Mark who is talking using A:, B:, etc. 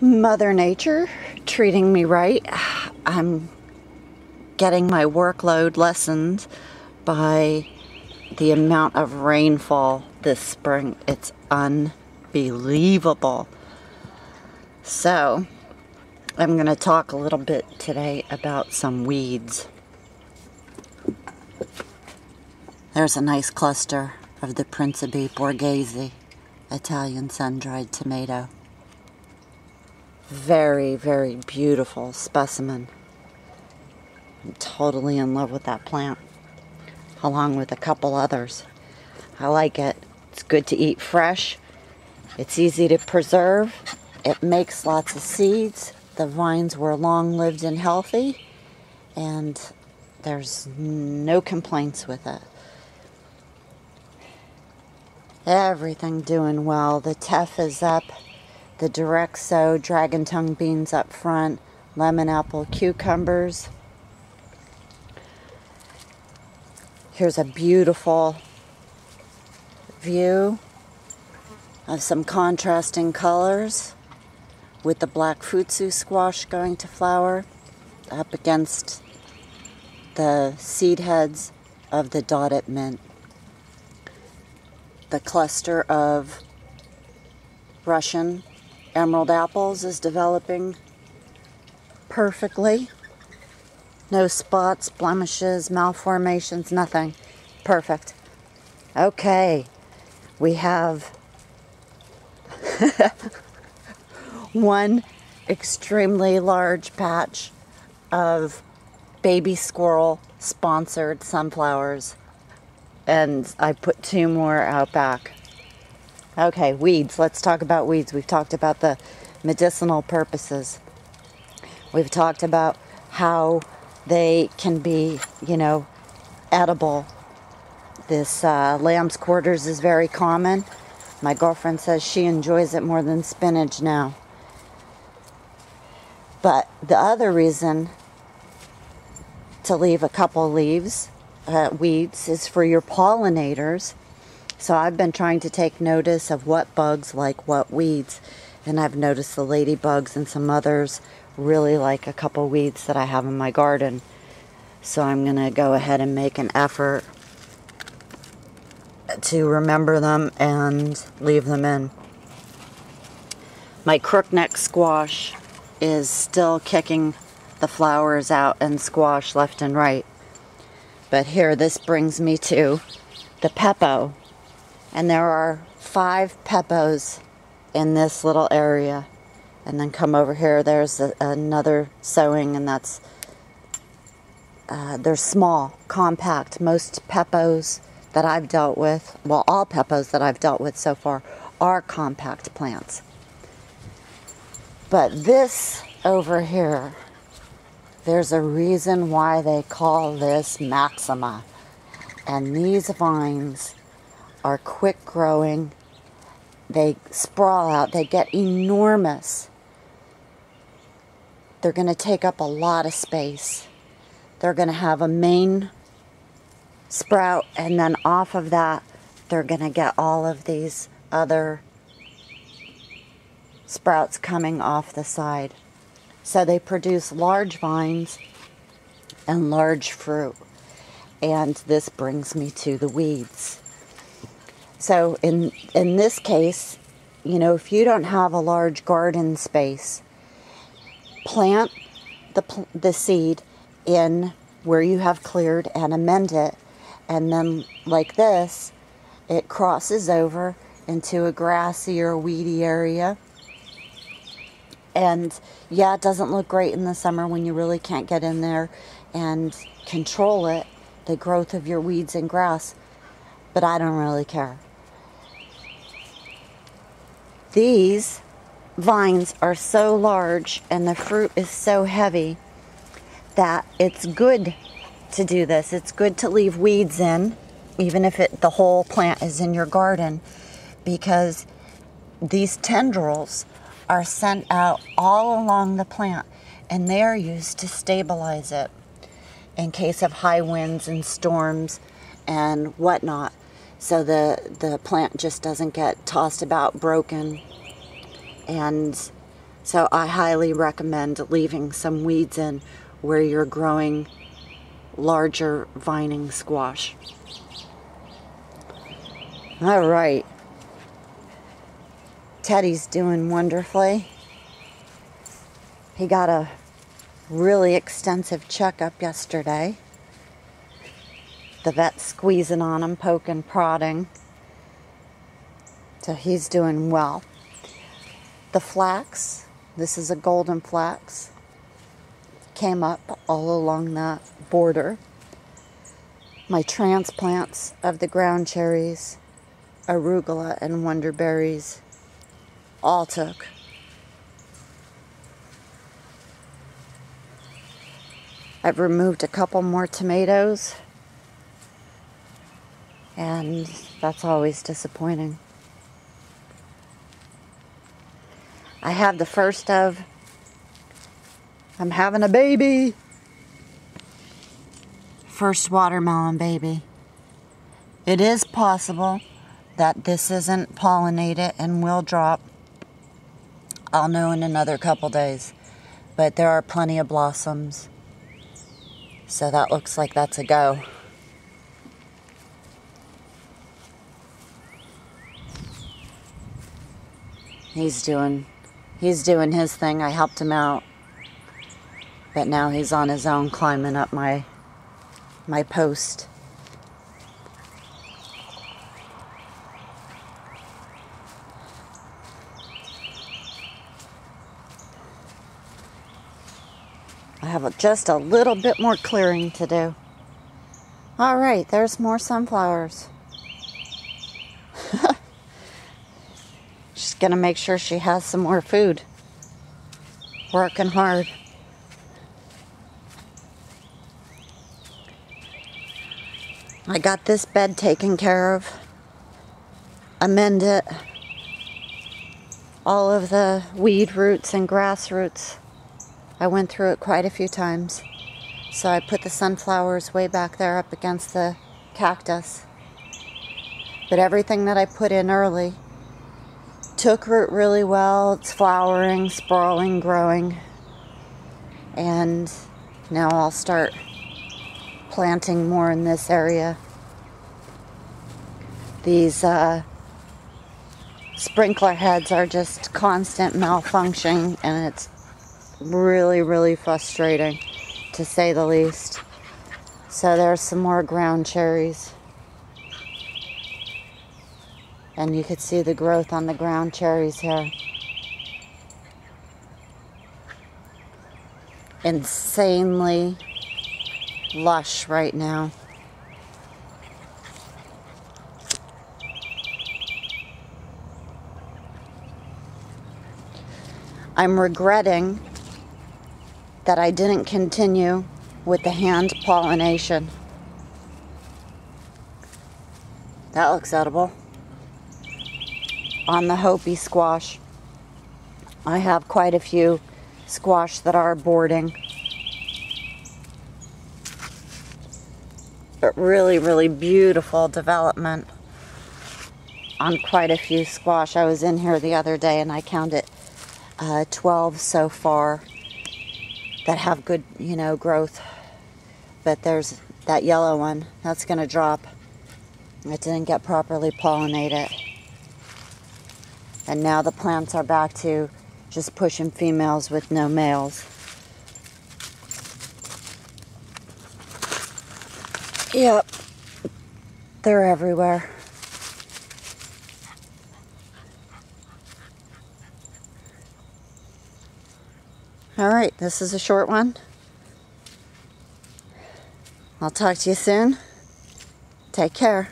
A: Mother Nature treating me right. I'm getting my workload lessened by the amount of rainfall this spring. It's unbelievable. So, I'm going to talk a little bit today about some weeds. There's a nice cluster of the Principe Borghese Italian sun-dried tomato. Very, very beautiful specimen. I'm totally in love with that plant, along with a couple others. I like it. It's good to eat fresh. It's easy to preserve. It makes lots of seeds. The vines were long-lived and healthy, and there's no complaints with it. Everything doing well. The teff is up. The direct sow dragon tongue beans up front, lemon apple cucumbers. Here's a beautiful view of some contrasting colors with the black futsu squash going to flower up against the seed heads of the dotted mint. The cluster of Russian emerald apples is developing perfectly. No spots, blemishes, malformations, nothing. Perfect. Okay, we have one extremely large patch of baby squirrel sponsored sunflowers, and I put 2 more out back. Okay, weeds. Let's talk about weeds. We've talked about the medicinal purposes. We've talked about how they can be, edible. This lamb's quarters is very common. My girlfriend says she enjoys it more than spinach now. But the other reason to leave a couple leaves, weeds, is for your pollinators. So I've been trying to take notice of what bugs like what weeds. And I've noticed the ladybugs and some others really like a couple weeds that I have in my garden. So I'm going to go ahead and make an effort to remember them and leave them in. My crookneck squash is still kicking the flowers out and squash left and right. But here, this brings me to the pepo. And there are 5 pepos in this little area. And then come over here, there's another sowing, and that's, they're small, compact. Most pepos that I've dealt with, well, all pepos that I've dealt with so far are compact plants. But this over here, there's a reason why they call this Maxima. And these vines are quick growing. They sprawl out. They get enormous. They're going to take up a lot of space. They're going to have a main sprout, and then off of that, they're going to get all of these other sprouts coming off the side. So they produce large vines and large fruit. And this brings me to the weeds. So in this case, if you don't have a large garden space, plant the seed in where you have cleared and amend it. And then, like this, it crosses over into a grassy or weedy area. And yeah, it doesn't look great in the summer when you really can't get in there and control it, the growth of your weeds and grass. But I don't really care. These vines are so large and the fruit is so heavy that it's good to do this. It's good to leave weeds in, even if the whole plant is in your garden, because these tendrils are sent out all along the plant, and they are used to stabilize it in case of high winds and storms and whatnot. so the plant just doesn't get tossed about, broken. And So I highly recommend leaving some weeds in where you're growing larger vining squash. All right. Teddy's doing wonderfully. He got a really extensive checkup yesterday. The vet's squeezing on him, poking, prodding. So he's doing well. The flax, this is a golden flax, came up all along that border. My transplants of the ground cherries, arugula, and wonderberries all took. I've removed a couple more tomatoes, and that's always disappointing. I have the first of, I'm having a baby. First watermelon baby. It is possible that this isn't pollinated and will drop. I'll know in another couple days. But there are plenty of blossoms. So that looks like that's a go. He's doing his thing. I helped him out. But now he's on his own climbing up my post. I have just a little bit more clearing to do. All right, there's more sunflowers. She's gonna make sure she has some more food. Working hard. I got this bed taken care of. Amended all of the weed roots and grass roots. I went through it quite a few times. So I put the sunflowers way back there up against the cactus. But everything that I put in early took root really well. It's flowering, sprawling, growing. And now I'll start planting more in this area. These sprinkler heads are just constant malfunction, and it's really, really frustrating, to say the least. So there's some more ground cherries. And you could see the growth on the ground cherries here. Insanely lush right now. I'm regretting that I didn't continue with the hand pollination. That looks edible. On the Hopi squash, I have quite a few squash that are boarding. But really, really beautiful development on quite a few squash. I was in here the other day and I counted 12 so far that have good, growth. But there's that yellow one that's going to drop. It didn't get properly pollinated. And now the plants are back to just pushing females with no males. Yep, they're everywhere. All right, this is a short one. I'll talk to you soon. Take care.